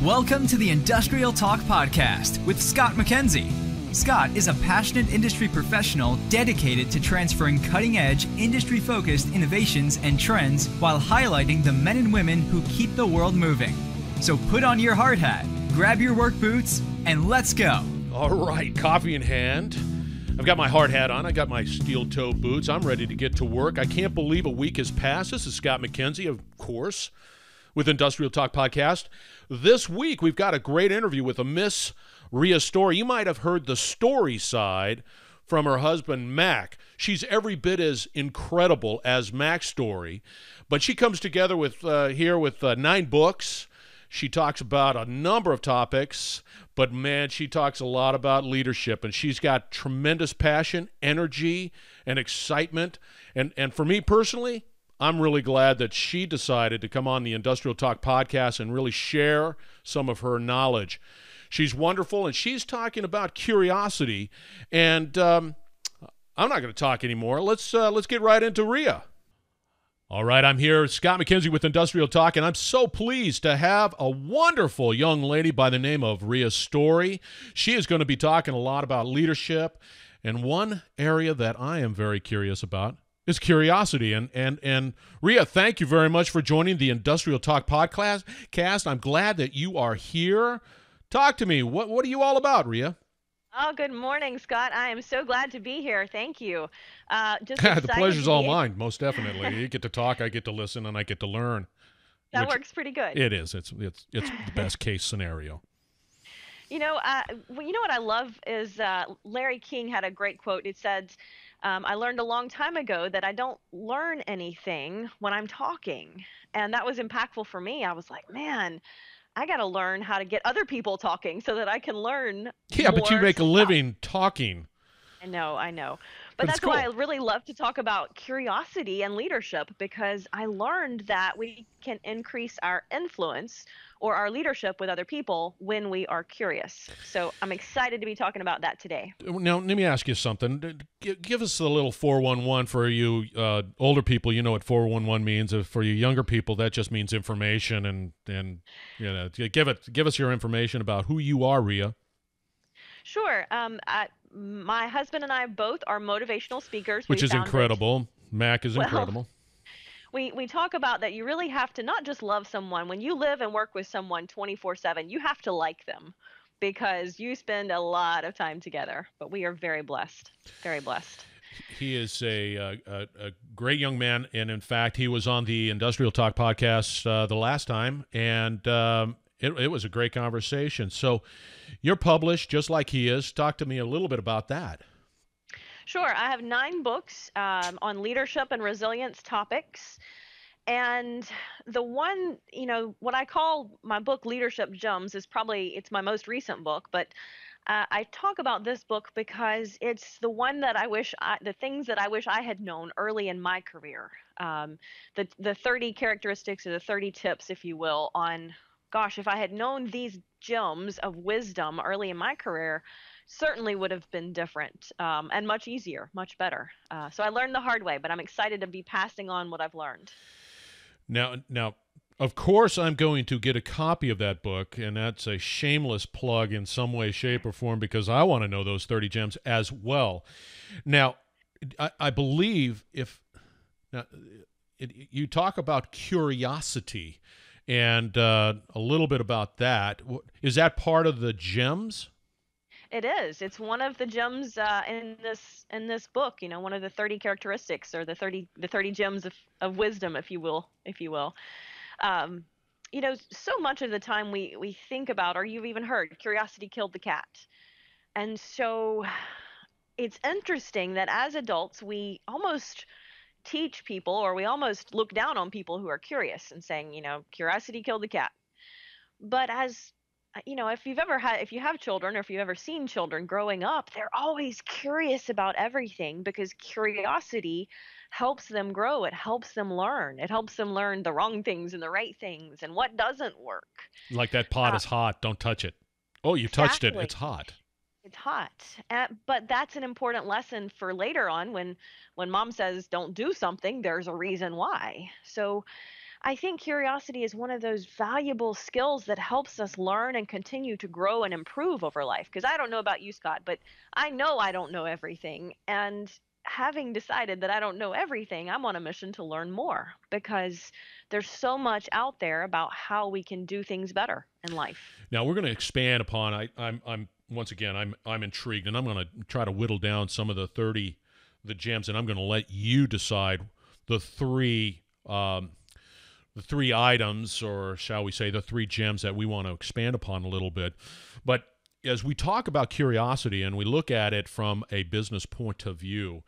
Welcome to the Industrial Talk Podcast with Scott McKenzie. Scott is a passionate industry professional dedicated to transferring cutting-edge, industry-focused innovations and trends while highlighting the men and women who keep the world moving. So put on your hard hat, grab your work boots, and let's go. All right, coffee in hand. I've got my hard hat on. I got my steel-toe boots. I'm ready to get to work. I can't believe a week has passed. This is Scott McKenzie, of course, with Industrial Talk Podcast. This week, we've got a great interview with a Miss Ria Story. You might have heard the story side from her husband, Mac. She's every bit as incredible as Mac's story, but she comes together with 9 books. She talks about a number of topics, but man, she talks a lot about leadership, and she's got tremendous passion, energy, and excitement. And for me personally, I'm really glad that she decided to come on the Industrial Talk Podcast and really share some of her knowledge. She's wonderful, and she's talking about curiosity. And I'm not going to talk anymore. Let's get right into Ria. All right, I'm here, Scott McKenzie with Industrial Talk, and I'm so pleased to have a wonderful young lady by the name of Ria Story. She is going to be talking a lot about leadership, and one area that I am very curious about is curiosity. And Ria, thank you very much for joining the Industrial Talk Podcast. I'm glad that you are here. Talk to me. What are you all about, Ria? Oh, good morning, Scott. I am so glad to be here. Thank you. The pleasure's all mine, most definitely. You get to talk, I get to listen, and I get to learn. That works pretty good. It is. It's the best case scenario. You know what I love is Larry King had a great quote. It said, I learned a long time ago that I don't learn anything when I'm talking. And that was impactful for me. I was like, man, I got to learn how to get other people talking so that I can learn Yeah, more but you make a living talking. I know. But that's cool. why I really love to talk about curiosity and leadership, because I learned that we can increase our influence or our leadership with other people when we are curious. So I'm excited to be talking about that today. Now, let me ask you something. Give us a little 411 for you older people. You know what 411 means. For you younger people, that just means information. And you know, give us your information about who you are, Ria. Sure. My husband and I both are motivational speakers. Which is incredible. Mac is incredible. We talk about that you really have to not just love someone. When you live and work with someone 24/7, you have to like them because you spend a lot of time together. But we are very blessed, very blessed. He is a great young man, and in fact, he was on the Industrial Talk Podcast the last time, and it was a great conversation. So you're published just like he is. Talk to me a little bit about that. Sure. I have 9 books on leadership and resilience topics. And the one, what I call my book Leadership Gems is it's my most recent book, but I talk about this book because it's the one that the things that I wish I had known early in my career. The 30 characteristics or the 30 tips, if you will, on, gosh, if I had known these gems of wisdom early in my career, certainly would have been different and much easier, much better. So I learned the hard way, but I'm excited to be passing on what I've learned. Now, of course, I'm going to get a copy of that book, and that's a shameless plug in some way, shape, or form, because I want to know those 30 gems as well. Now, I believe you talk about curiosity and a little bit about that. Is that part of the gems? It is. It's one of the gems in this book. One of the 30 characteristics or the 30 gems of wisdom, if you will. So much of the time we think about, or you've even heard, curiosity killed the cat, and so it's interesting that as adults we almost teach people, or we almost look down on people who are curious and saying, curiosity killed the cat. But as if you have children, or if you've ever seen children growing up, they're always curious about everything because curiosity helps them grow. It helps them learn. It helps them learn the wrong things and the right things and what doesn't work. Like that pot is hot. Don't touch it. Oh, you touched it. It's hot. It's hot. But that's an important lesson for later on when mom says don't do something, there's a reason why. So I think curiosity is one of those valuable skills that helps us learn and continue to grow and improve over life. Because I don't know about you, Scott, but I know I don't know everything. And having decided that I don't know everything, I'm on a mission to learn more because there's so much out there about how we can do things better in life. Now we're going to expand upon. I'm once again I'm intrigued, and I'm going to try to whittle down some of the gems, and I'm going to let you decide the three items, or shall we say, the three gems that we want to expand upon a little bit. But as we talk about curiosity and we look at it from a business point of view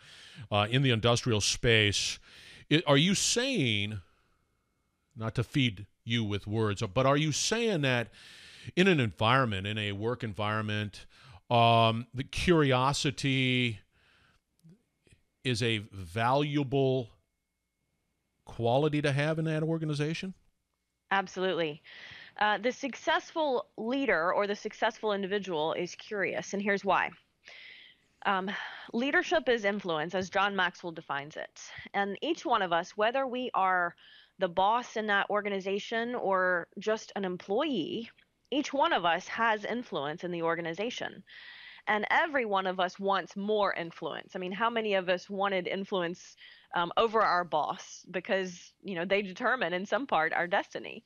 in the industrial space, are you saying, not to feed you with words, but are you saying that in an environment, in a work environment, the curiosity is a valuable quality to have in that organization? Absolutely. The successful leader or the successful individual is curious, and here's why. Um, Leadership is influence, as John Maxwell defines it. And each one of us, whether we are the boss in that organization or just an employee, each one of us has influence in the organization. And every one of us wants more influence. I mean, how many of us wanted influence over our boss because they determine in some part our destiny.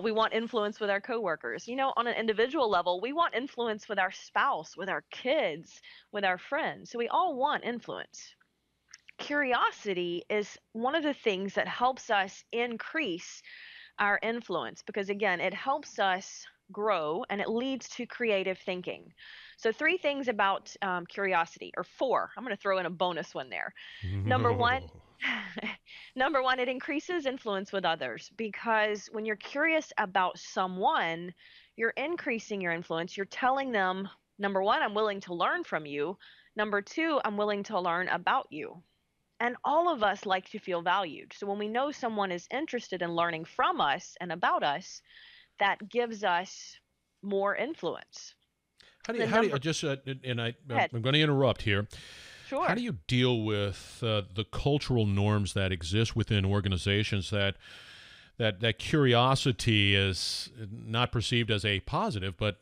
We want influence with our coworkers. On an individual level, we want influence with our spouse, with our kids, with our friends. So we all want influence. Curiosity is one of the things that helps us increase our influence because, again, it helps us grow and it leads to creative thinking. So, three things about curiosity, or four. I'm going to throw in a bonus one there. Number one, number one, it increases influence with others because when you're curious about someone, you're increasing your influence. You're telling them, number one, I'm willing to learn from you. Number two, I'm willing to learn about you. And all of us like to feel valued. So when we know someone is interested in learning from us and about us, that gives us more influence. How do you just I'm going to interrupt here. How Sure. do you deal with the cultural norms that exist within organizations that curiosity is not perceived as a positive, but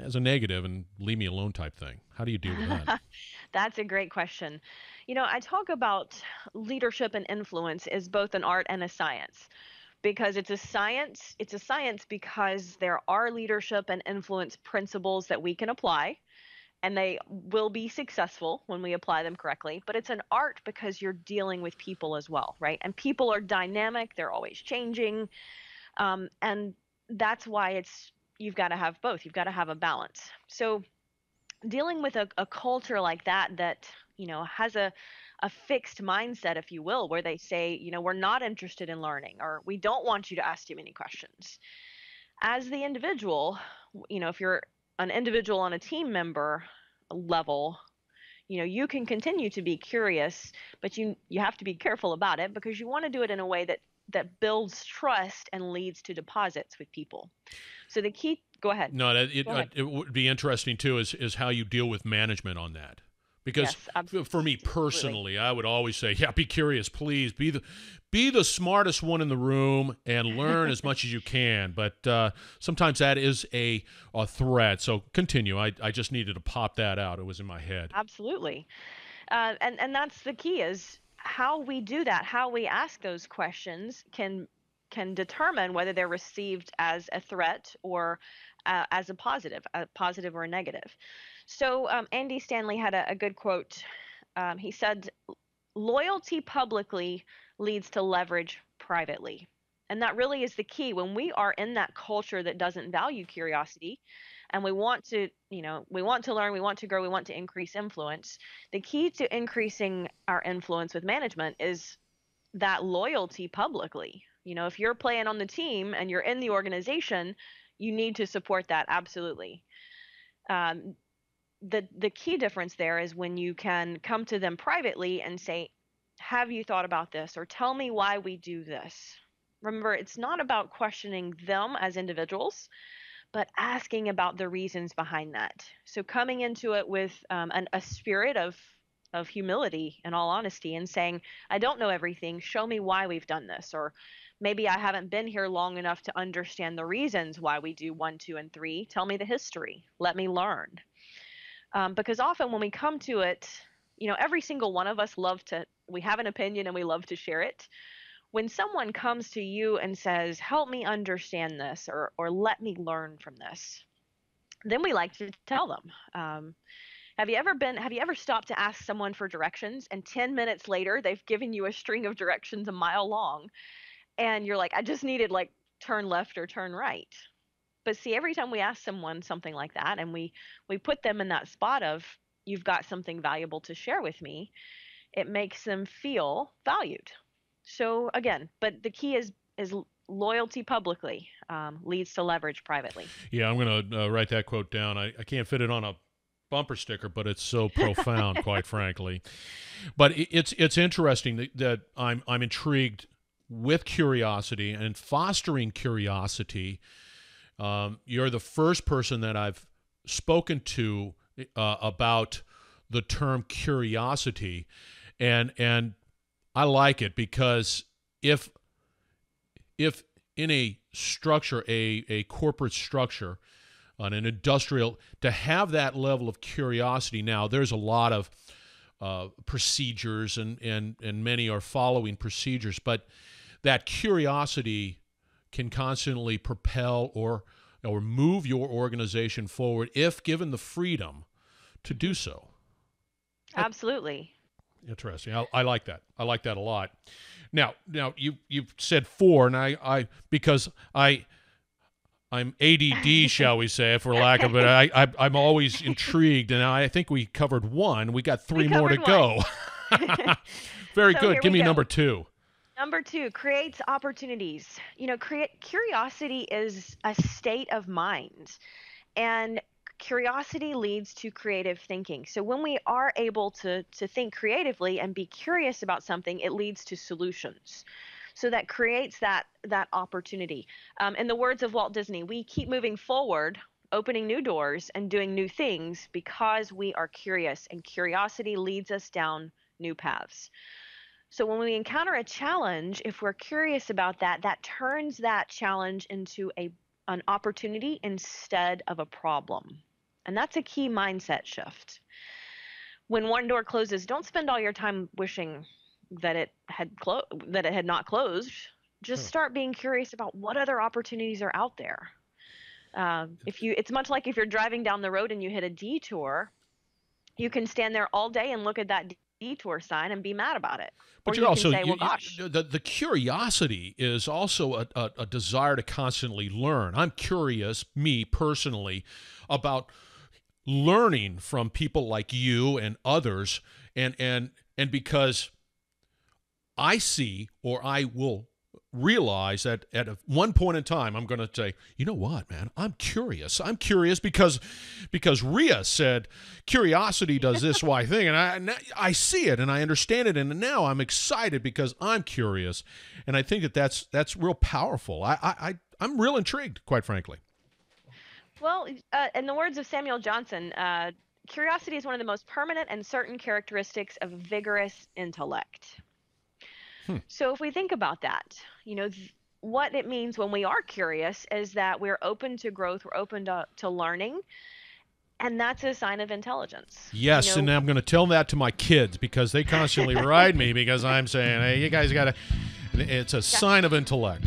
as a negative and leave me alone type thing? How do you deal with that? That's a great question. I talk about leadership and influence as both an art and a science because it's a science. It's a science because there are leadership and influence principles that we can apply, and they will be successful when we apply them correctly. But it's an art because you're dealing with people as well, right? And people are dynamic, they're always changing. And that's why you've got to have both, you've got to have a balance. So, dealing with a culture like that has a fixed mindset, if you will, where they say, we're not interested in learning or we don't want you to ask too many questions. As the individual, if you're an individual on a team member level, you can continue to be curious, but you have to be careful about it because you want to do it in a way that builds trust and leads to deposits with people. So the key, go ahead. No, Go ahead. it would be interesting too is how you deal with management on that. Because Yes, for me absolutely. personally, I would always say, yeah, be curious, please. Be the smartest one in the room and learn as much as you can. But sometimes that is a threat. So continue. I just needed to pop that out. It was in my head. Absolutely. And that's the key is how we do that, how we ask those questions can determine whether they're received as a threat or as a positive or a negative. So Andy Stanley had a good quote. He said, "Loyalty publicly leads to leverage privately." And that really is the key. When we are in that culture that doesn't value curiosity, and we want to learn, we want to grow, we want to increase influence. The key to increasing our influence with management is that loyalty publicly. If you're playing on the team and you're in the organization, you need to support that absolutely. Um, the key difference there is when you can come to them privately and say, "Have you thought about this?" or "Tell me why we do this." Remember, it's not about questioning them as individuals, but asking about the reasons behind that. So coming into it with a spirit of humility, in all honesty, and saying, "I don't know everything. Show me why we've done this," or Maybe I haven't been here long enough to understand the reasons why we do 1, 2, and 3. Tell me the history. Let me learn. Because often when we come to it, every single one of us we have an opinion and we love to share it. When someone comes to you and says, help me understand this, or let me learn from this, then we like to tell them. Have you ever stopped to ask someone for directions, and 10 minutes later they've given you a string of directions a mile long, and you're like, I just needed like turn left or turn right. But see, every time we ask someone something like that, and we put them in that spot of, you've got something valuable to share with me, it makes them feel valued. So again, but the key is loyalty publicly leads to leverage privately. Yeah, I'm going to write that quote down. I can't fit it on a bumper sticker, but it's so profound, quite frankly. But it's interesting that I'm intrigued with curiosity and fostering curiosity. You're the first person that I've spoken to about the term curiosity, and I like it because if in a structure, a corporate structure, on an industrial, to have that level of curiosity, now there's a lot of procedures and many are following procedures, but that curiosity can constantly propel or move your organization forward if given the freedom to do so. Absolutely. Interesting. I like that. I like that a lot. Now you've said 4, and I because I'm ADD, shall we say, for lack of it. I'm always intrigued, and I think we covered 1. We got 3 more to go. Very good. Give me number 2. Number 2, creates opportunities. Curiosity is a state of mind, and curiosity leads to creative thinking. So when we are able to think creatively and be curious about something, it leads to solutions. So that creates that opportunity. In the words of Walt Disney, we keep moving forward, opening new doors and doing new things because we are curious, and curiosity leads us down new paths. So when we encounter a challenge, if we're curious about that, that turns that challenge into an opportunity instead of a problem. And that's a key mindset shift. When one door closes, don't spend all your time wishing that it had not closed. Just start being curious about what other opportunities are out there. It's much like if you're driving down the road and you hit a detour, you can stand there all day and look at that detour sign and be mad about it. But or you also, can say, well, gosh. The curiosity is also a desire to constantly learn. I'm curious, me personally, about learning from people like you and others, and because I see, or I will realize that at one point in time, I'm going to say, you know what, man, I'm curious. I'm curious because Ria said curiosity does this Y thing, and I see it and I understand it, and now I'm excited because I'm curious, and I think that's real powerful. I'm real intrigued, quite frankly. Well, in the words of Samuel Johnson, curiosity is one of the most permanent and certain characteristics of vigorous intellect. So if we think about that, what it means when we are curious is that we're open to growth, we're open to learning, and that's a sign of intelligence. Yes, and I'm going to tell that to my kids because they constantly ride me because I'm saying, hey, you guys got to, it's a sign of intellect.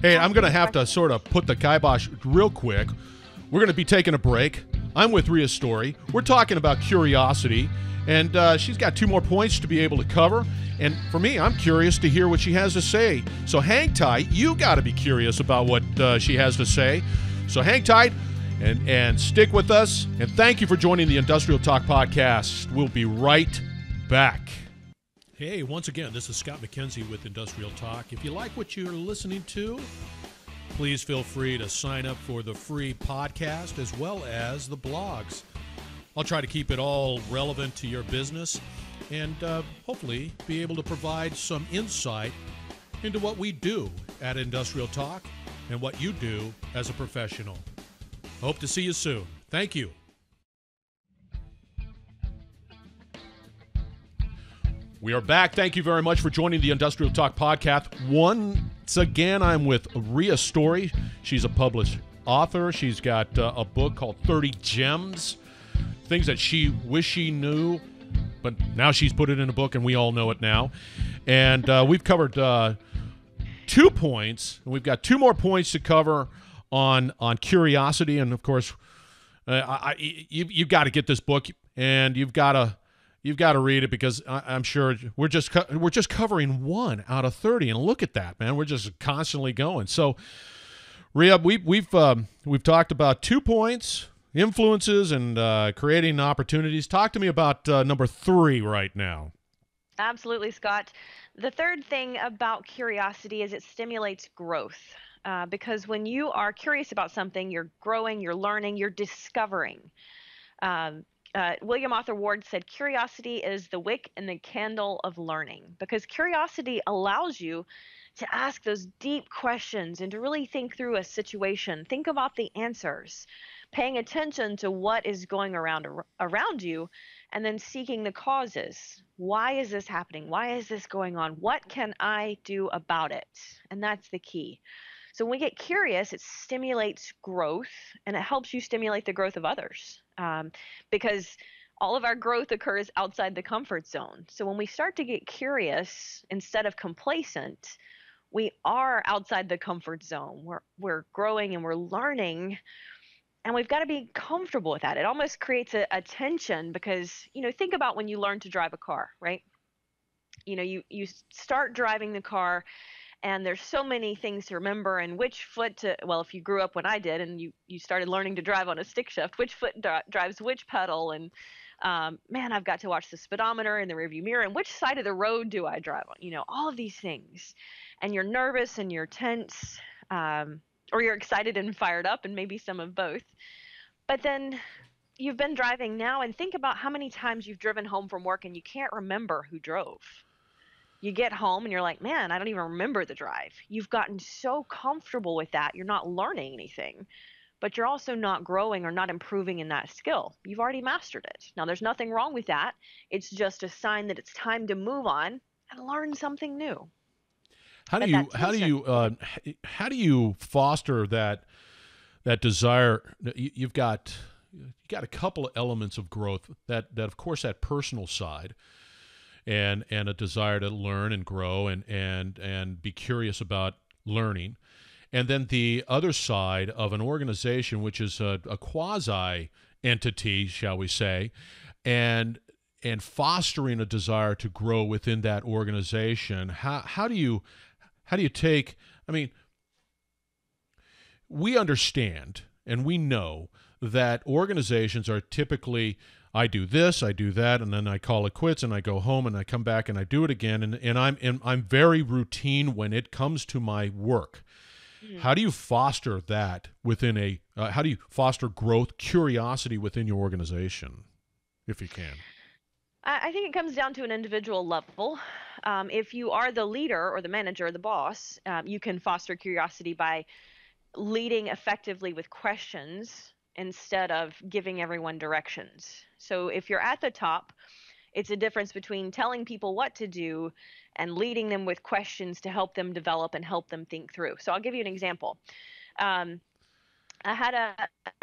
Hey, I'm going to have to sort of put the kibosh real quick. We're going to be taking a break. I'm with Ria Story. We're talking about curiosity, and she's got 2 more points to be able to cover. And for me, I'm curious to hear what she has to say. So hang tight. You got to be curious about what she has to say. So hang tight and stick with us. And thank you for joining the Industrial Talk Podcast. We'll be right back. Hey, once again, this is Scott McKenzie with Industrial Talk. If you like what you're listening to, please feel free to sign up for the free podcast as well as the blogs. I'll try to keep it all relevant to your business and hopefully be able to provide some insight into what we do at Industrial Talk and what you do as a professional. Hope to see you soon. Thank you. We are back. Thank you very much for joining the Industrial Talk Podcast. Once Once again, I'm with Ria Story. She's a published author. She's got a book called 30 Gems, things that she wished she knew, but now she's put it in a book, and we all know it now. And we've covered 2 points, and we've got 2 more points to cover on curiosity. And of course, you've got to get this book, and you've got to read it, because I'm sure we're just covering 1 out of 30, and look at that, man. We're just constantly going. So, Ria, we've talked about 2 points, influences, and creating opportunities. Talk to me about number 3 right now. Absolutely, Scott. The third thing about curiosity is it stimulates growth. Because when you are curious about something, you're growing, you're learning, you're discovering. William Arthur Ward said, curiosity is the wick and the candle of learning, because curiosity allows you to ask those deep questions and to really think through a situation, think about the answers, paying attention to what is going around you, and then seeking the causes. Why is this happening? Why is this going on? What can I do about it? And that's the key. So when we get curious, it stimulates growth, and it helps you stimulate the growth of others, because all of our growth occurs outside the comfort zone. So when we start to get curious instead of complacent, we are outside the comfort zone. We're growing and we're learning, and we've got to be comfortable with that. It almost creates a tension, because think about when you learn to drive a car, right? You start driving the car, and there's so many things to remember, and which foot to, well, if you grew up when I did and you started learning to drive on a stick shift, which foot drives which pedal, and man, I've got to watch the speedometer and the rearview mirror, and which side of the road do I drive on, all of these things. And you're nervous and you're tense, or you're excited and fired up, and maybe some of both. But then you've been driving now, and think about how many times you've driven home from work and you can't remember who drove. You get home and you're like, man, I don't even remember the drive. You've gotten so comfortable with that. You're not learning anything, but you're also not growing or not improving in that skill. You've already mastered it. Now, there's nothing wrong with that. It's just a sign that it's time to move on and learn something new. How do you foster that desire? You've got a couple of elements of growth, that of course, that personal side, and a desire to learn and grow and be curious about learning. And then the other side of an organization, which is a quasi entity, shall we say, and fostering a desire to grow within that organization. How do you take, I mean, we understand and we know that organizations are typically, I do this, I do that, and then I call it quits, and I go home, and I come back, and I do it again, and I'm very routine when it comes to my work. Mm. How do you foster that within how do you foster growth, curiosity within your organization, if you can? I think it comes down to an individual level. If you are the leader or the manager or the boss, you can foster curiosity by leading effectively with questions instead of giving everyone directions. So if you're at the top, it's a difference between telling people what to do and leading them with questions to help them develop and help them think through. So I'll give you an example. I had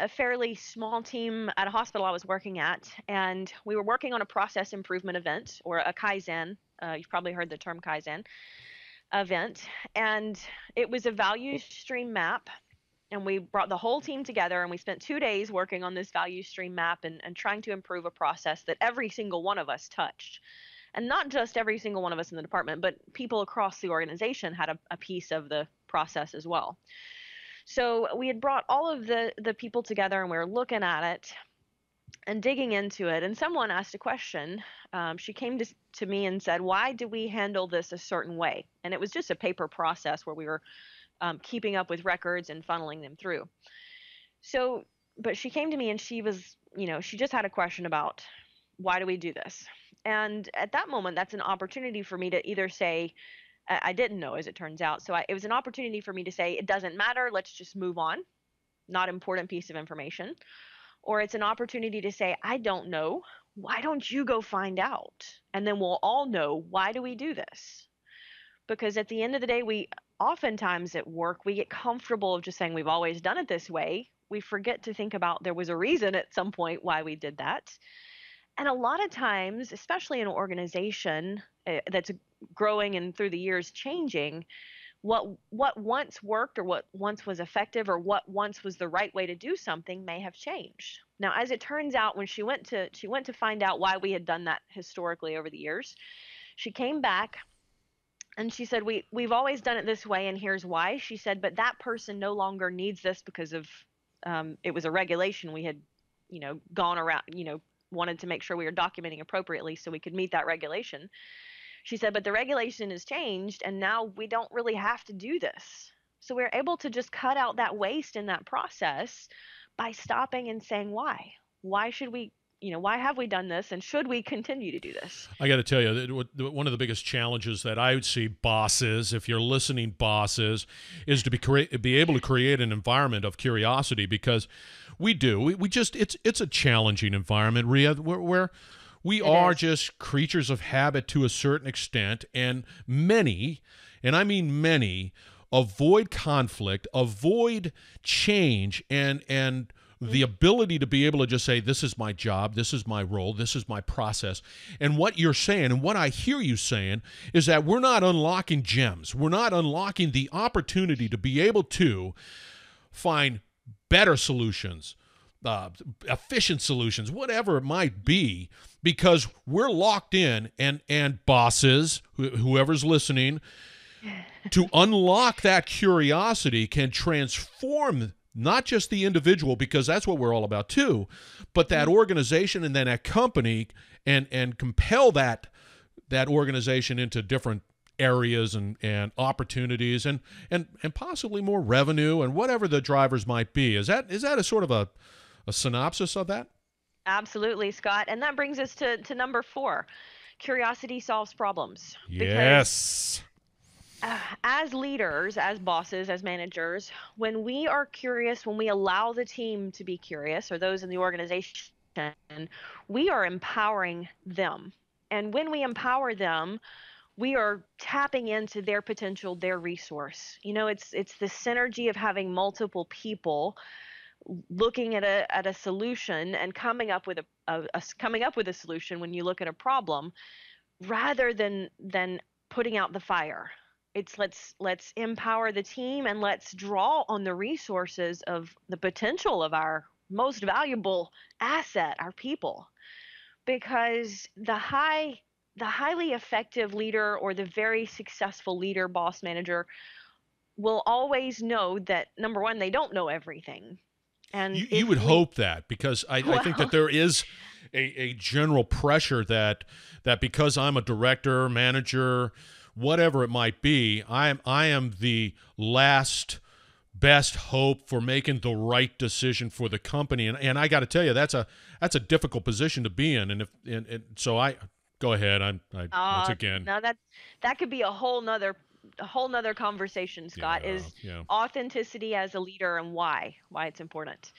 a fairly small team at a hospital I was working at, and we were working on a process improvement event, or a Kaizen. You've probably heard the term Kaizen event. And it was a value stream map. And we brought the whole team together, and we spent 2 days working on this value stream map and trying to improve a process that every single one of us touched. And not just every single one of us in the department, but people across the organization had a piece of the process as well. So we had brought all of the people together, and we were looking at it and digging into it. And someone asked a question. She came to me and said, why do we handle this a certain way? And it was just a paper process where we were keeping up with records and funneling them through. So, but she came to me and she was, she just had a question about, why do we do this? And at that moment, that's an opportunity for me to either say, I didn't know, as it turns out. So it was an opportunity for me to say, it doesn't matter, let's just move on. Not important piece of information. Or it's an opportunity to say, I don't know. Why don't you go find out? And then we'll all know, why do we do this? Because at the end of the day, we oftentimes at work, we get comfortable of just saying we've always done it this way. We forget to think about there was a reason at some point why we did that. And a lot of times, especially in an organization that's growing and through the years changing, what once worked or what once was effective or what once was the right way to do something may have changed. Now, as it turns out, when she went to find out why we had done that historically over the years, she came back and she said, we've always done it this way, and here's why. She said, but that person no longer needs this because of it was a regulation we had, gone around, wanted to make sure we were documenting appropriately so we could meet that regulation. She said, but the regulation has changed, and now we don't really have to do this. So we're able to just cut out that waste in that process by stopping and saying why. Why should we? Why have we done this, and should we continue to do this? I got to tell you, one of the biggest challenges that I would see bosses, if you're listening, bosses, is to be able to create an environment of curiosity, because we do. We just it's a challenging environment, Ria, where we are just creatures of habit to a certain extent, and many, and I mean many, avoid conflict, avoid change, and the ability to be able to just say, this is my job, this is my role, this is my process. And what you're saying, and what I hear you saying, is that we're not unlocking gems. We're not unlocking the opportunity to be able to find better solutions, efficient solutions, whatever it might be, because we're locked in, and bosses, whoever's listening, to unlock that curiosity can transform not just the individual, because that's what we're all about too, but that organization and then that company, and compel that organization into different areas and opportunities and possibly more revenue and whatever the drivers might be. Is that a sort of a synopsis of that? Absolutely, Scott. And that brings us to number 4. Curiosity solves problems. Yes. As leaders, as bosses, as managers, when we are curious, when we allow the team to be curious, or those in the organization, we are empowering them. And when we empower them, we are tapping into their potential, their resource. It's the synergy of having multiple people looking at a solution and coming up with a solution when you look at a problem, rather than putting out the fire. It's let's empower the team, and let's draw on the resources of the potential of our most valuable asset, our people. Because the highly effective leader, or the very successful leader, boss, manager, will always know that, number one, they don't know everything. And you would hope that, because I think that there is a general pressure that because I'm a director, manager, whatever it might be, I am the last best hope for making the right decision for the company, and I got to tell you, that's a difficult position to be in, and so I go ahead. Once again, now that could be a whole nother conversation, Scott. Authenticity as a leader, and why it's important.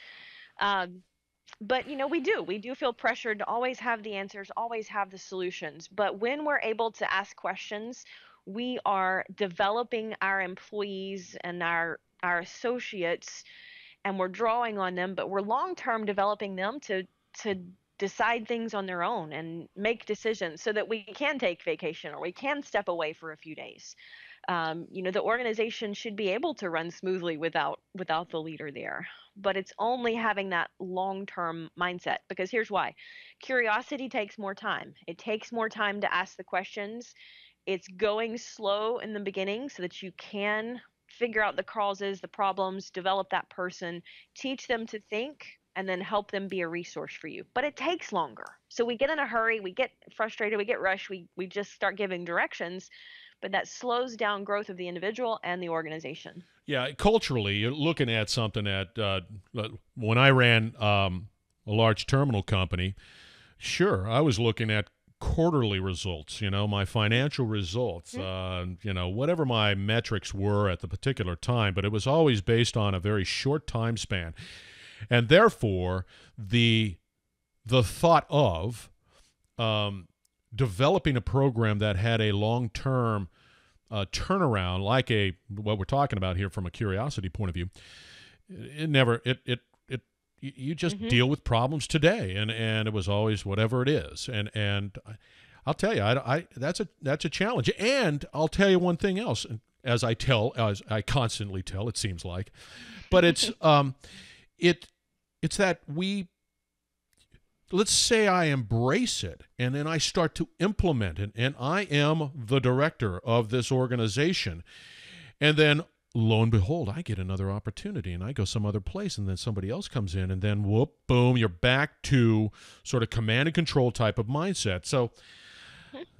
But we do feel pressured to always have the answers, always have the solutions. But when we're able to ask questions, we are developing our employees and our associates, and we're drawing on them, but we're long-term developing them to decide things on their own and make decisions, so that we can take vacation, or we can step away for a few days. The organization should be able to run smoothly without the leader there. But it's only having that long-term mindset, because here's why. Curiosity takes more time. It takes more time to ask the questions. It's going slow in the beginning so that you can figure out the causes, the problems, develop that person, teach them to think, and then help them be a resource for you. But it takes longer. So we get in a hurry, we get frustrated, we get rushed, we just start giving directions, but that slows down growth of the individual and the organization. Yeah, culturally, you're looking at something that when I ran a large terminal company, sure, I was looking at quarterly results, my financial results, whatever my metrics were at the particular time, but it was always based on a very short time span. And therefore, the thought of developing a program that had a long-term turnaround, like what we're talking about here from a curiosity point of view, you just deal with problems today, and it was always whatever it is, and I'll tell you, that's a challenge. And I'll tell you one thing else, as I constantly tell, it seems like, but it's it's that let's say I embrace it, and then I start to implement it, and I am the director of this organization, and then lo and behold, I get another opportunity, and I go some other place, and then somebody else comes in, and then whoop, boom, you're back to sort of command and control type of mindset. So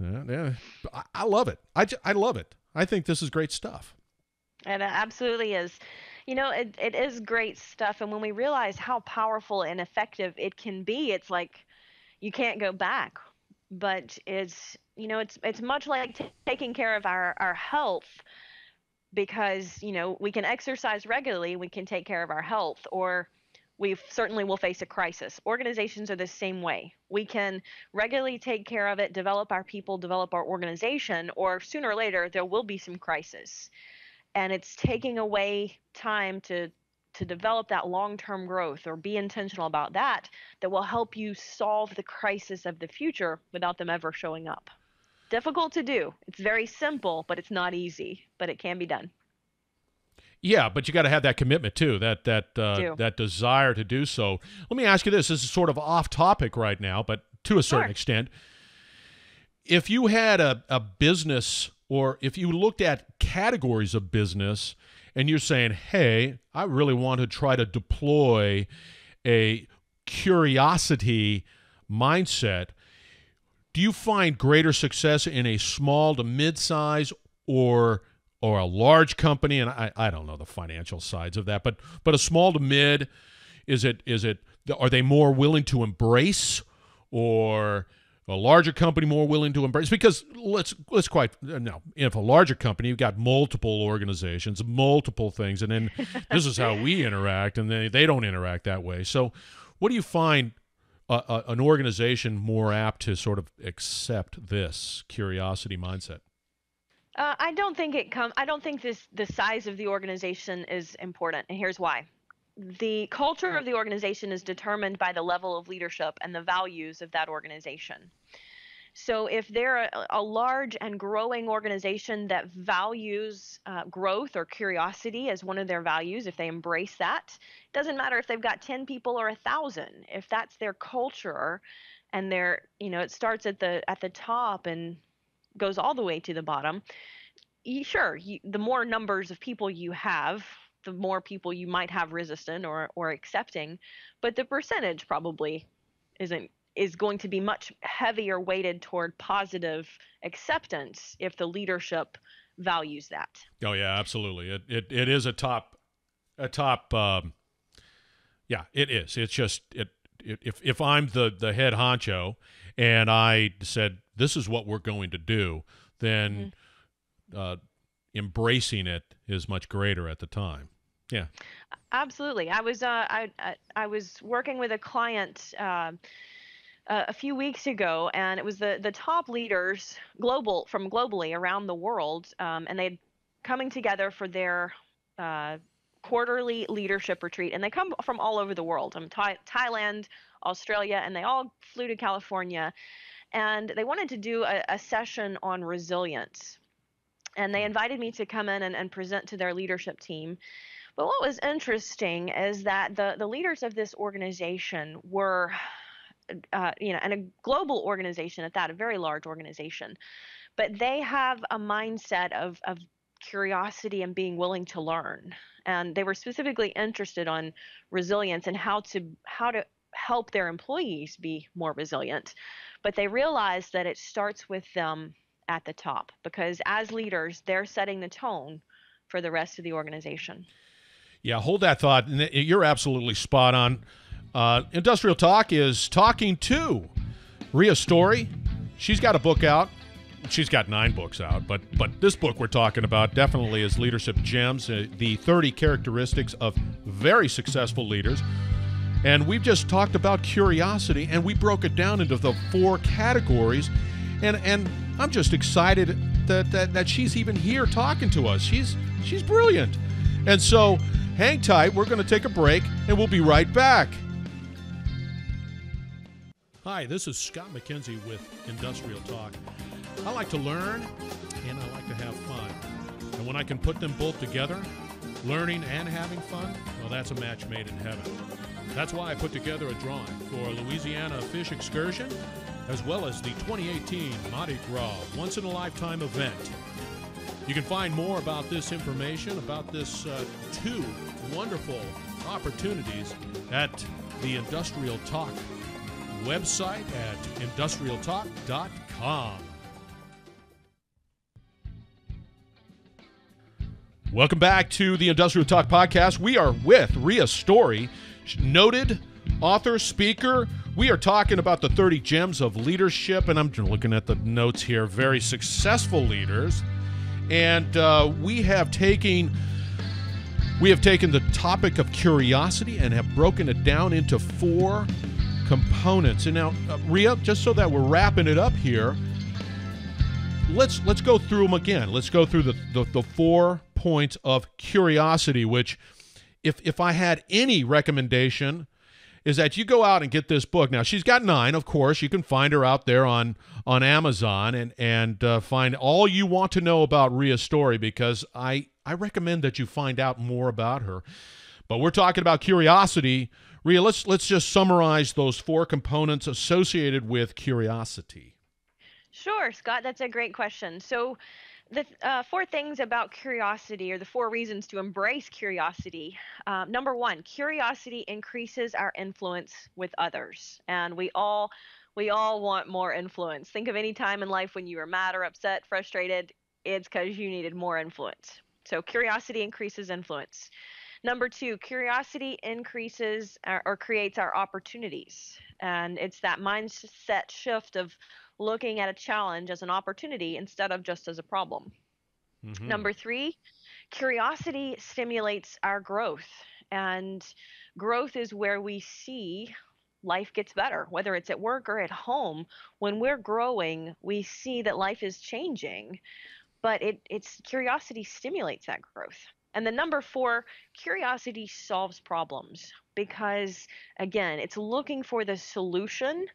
I love it. I love it. I think this is great stuff. And it absolutely is. It is great stuff. And when we realize how powerful and effective it can be, it's like you can't go back. But it's much like taking care of our health, because, we can exercise regularly, we can take care of our health, or we certainly will face a crisis. Organizations are the same way. We can regularly take care of it, develop our people, develop our organization, or sooner or later there will be some crisis. And it's taking away time to develop that long-term growth, or be intentional about that will help you solve the crisis of the future without them ever showing up. Difficult to do. It's very simple, but it's not easy, but it can be done. Yeah, but you got to have that commitment too, that desire to do so. Let me ask you this. This is sort of off topic right now, but to a certain extent. If you had a business, or if you looked at categories of business, and you're saying, hey, I really want to try to deploy a curiosity mindset, do you find greater success in a small to mid-size or a large company? And I don't know the financial sides of that, but a small to mid, are they more willing to embrace, or a larger company more willing to embrace? Because if a larger company, you've got multiple organizations, multiple things, and then this is how we interact, and they don't interact that way. So what do you find an organization more apt to sort of accept this curiosity mindset? I don't think the size of the organization is important, and here's why. The culture of the organization is determined by the level of leadership and the values of that organization. So if they're a large and growing organization that values growth or curiosity as one of their values, if they embrace that, it doesn't matter if they've got 10 people or 1,000. If that's their culture, and it starts at the top and goes all the way to the bottom, the more numbers of people you have, the more people you might have resistant or accepting, but the percentage probably is going to be much heavier weighted toward positive acceptance if the leadership values that. Oh yeah, absolutely. It is a top. Yeah, it is. It's just if I'm the head honcho and I said this is what we're going to do, then embracing it is much greater at the time. Yeah, absolutely. I was working with a client a few weeks ago, and it was the top leaders globally around the world, and they'd coming together for their quarterly leadership retreat, and they come from all over the world, Thailand, Australia, and they all flew to California, and they wanted to do a session on resilience, and they invited me to come in and present to their leadership team. But what was interesting is that the leaders of this organization were, and a global organization at that, a very large organization, but they have a mindset of curiosity and being willing to learn. And they were specifically interested on resilience and how to help their employees be more resilient. But they realized that it starts with them at the top, because as leaders, they're setting the tone for the rest of the organization. Yeah, hold that thought. You're absolutely spot on. Industrial Talk is talking to Ria Story. She's got a book out. She's got 9 books out, but this book we're talking about definitely is Leadership Gems, the 30 characteristics of very successful leaders. And we've just talked about curiosity, and we broke it down into the 4 categories. And I'm just excited that she's even here talking to us. She's brilliant. And so hang tight. We're going to take a break, and we'll be right back. Hi, this is Scott McKenzie with Industrial Talk. I like to learn, and I like to have fun. And when I can put them both together, learning and having fun, well, that's a match made in heaven. That's why I put together a drawing for Louisiana Fish Excursion, as well as the 2018 Mardi Gras once-in-a-lifetime event. You can find more about this information, about this two wonderful opportunities at the Industrial Talk website at industrialtalk.com. Welcome back to the Industrial Talk Podcast. We are with Ria Story, noted author, speaker. We are talking about the 30 gems of leadership, and I'm looking at the notes here, very successful leaders. And we have taken the topic of curiosity and have broken it down into 4 components. And now, Ria, just so that we're wrapping it up here, let's go through them again. Let's go through the 4 points of curiosity, which, if I had any recommendation, is that you go out and get this book. Now, she's got 9, of course. You can find her out there on Amazon and find all you want to know about Ria's story, because I recommend that you find out more about her. But we're talking about curiosity. Ria, let's just summarize those 4 components associated with curiosity. Sure, Scott, that's a great question. So the 4 things about curiosity, or the 4 reasons to embrace curiosity. Number 1, curiosity increases our influence with others. And we all want more influence. Think of any time in life when you were mad or upset, frustrated, it's because you needed more influence. So curiosity increases influence. Number 2, curiosity increases or creates our opportunities. And it's that mindset shift of looking at a challenge as an opportunity instead of just as a problem. Mm-hmm. Number 3, curiosity stimulates our growth. And growth is where we see life gets better, whether it's at work or at home. When we're growing, we see that life is changing, but it's curiosity stimulates that growth. And then number 4, curiosity solves problems, because, again, it's looking for the solution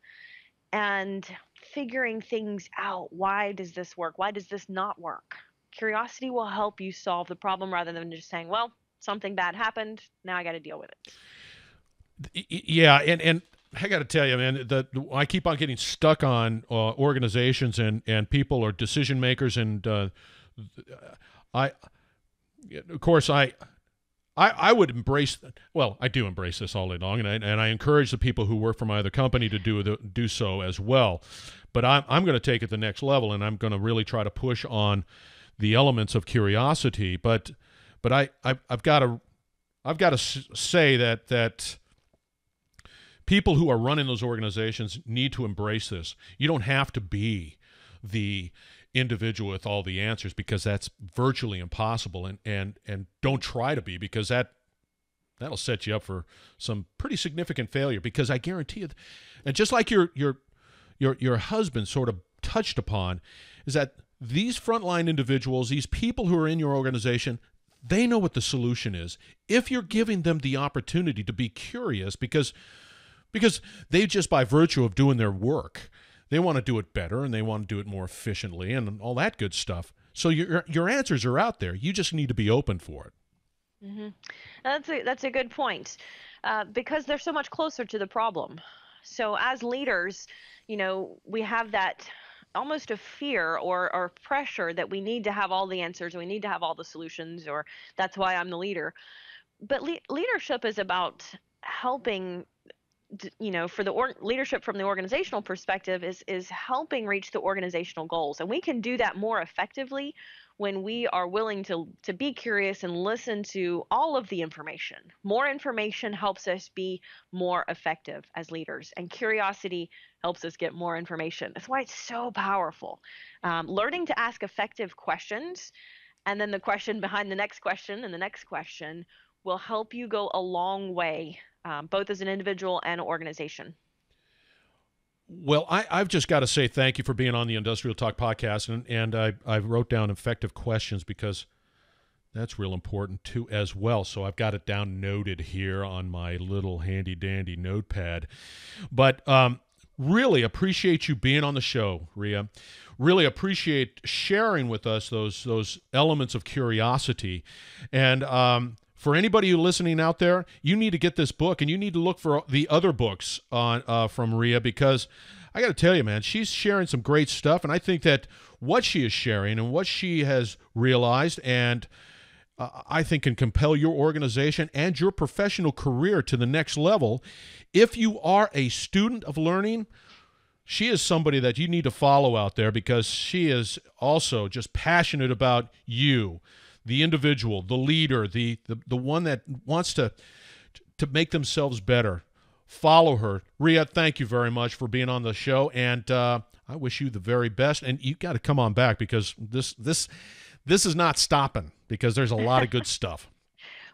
and figuring things out. Why does this work? Why does this not work? Curiosity will help you solve the problem rather than just saying, well, something bad happened, now I got to deal with it. Yeah, and I got to tell you, man, I keep on getting stuck on organizations and people or decision makers, and of course, I would embrace. Well, I do embrace this all day long, and I encourage the people who work for my other company to do so as well. But I'm going to take it the next level, and I'm going to really try to push on the elements of curiosity. But I've got to say that people who are running those organizations need to embrace this. You don't have to be the individual with all the answers, because that's virtually impossible, and don't try to be, because that'll set you up for some pretty significant failure. Because I guarantee you, and just like your husband sort of touched upon, is that these frontline individuals, these people who are in your organization, they know what the solution is if you're giving them the opportunity to be curious, because they, just by virtue of doing their work, they want to do it better, and they want to do it more efficiently, and all that good stuff. So your answers are out there. You just need to be open for it. Mm-hmm. That's a good point, because they're so much closer to the problem. So as leaders, we have that almost a fear or pressure that we need to have all the answers, we need to have all the solutions, or that's why I'm the leader. But leadership is about helping. For the leadership from the organizational perspective is helping reach the organizational goals. And we can do that more effectively when we are willing to be curious and listen to all of the information. More information helps us be more effective as leaders, and curiosity helps us get more information. That's why it's so powerful. Learning to ask effective questions, and then the question behind the next question and the next question, will help you go a long way, both as an individual and an organization. Well, I've just got to say thank you for being on the Industrial Talk podcast, and I wrote down effective questions because that's real important too as well. So I've got it down noted here on my little handy dandy notepad. But really appreciate you being on the show, Ria. Really appreciate sharing with us those elements of curiosity. And for anybody who's listening out there, you need to get this book, and you need to look for the other books on from Ria, because I got to tell you, man, she's sharing some great stuff, and I think that what she is sharing and what she has realized and I think can compel your organization and your professional career to the next level. If you are a student of learning, she is somebody that you need to follow out there, because she is also just passionate about you, the individual, the leader, the one that wants to make themselves better. Follow her. Ria, thank you very much for being on the show, and I wish you the very best. And you got to come on back, because this is not stopping, because there's a lot of good stuff.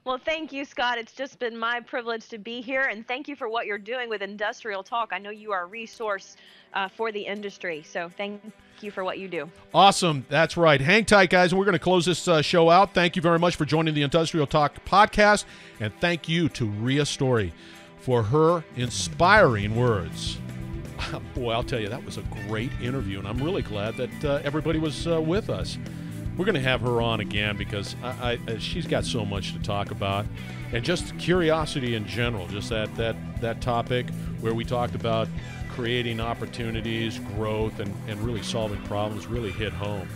Well, thank you, Scott. It's just been my privilege to be here, and thank you for what you're doing with Industrial Talk. I know you are a resource for the industry, so thank you for what you do. Awesome. That's right. Hang tight, guys, and we're going to close this show out. Thank you very much for joining the Industrial Talk podcast, and thank you to Ria Story for her inspiring words. Boy, I'll tell you, that was a great interview, and I'm really glad that everybody was with us. We're going to have her on again, because she's got so much to talk about, and just curiosity in general, just that topic where we talked about creating opportunities, growth, and really solving problems really hit home.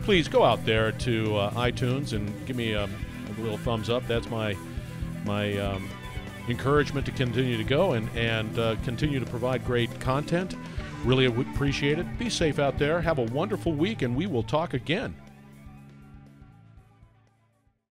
Please go out there to iTunes and give me a little thumbs up. That's my encouragement to continue to go and continue to provide great content. Really appreciate it. Be safe out there. Have a wonderful week, and we will talk again.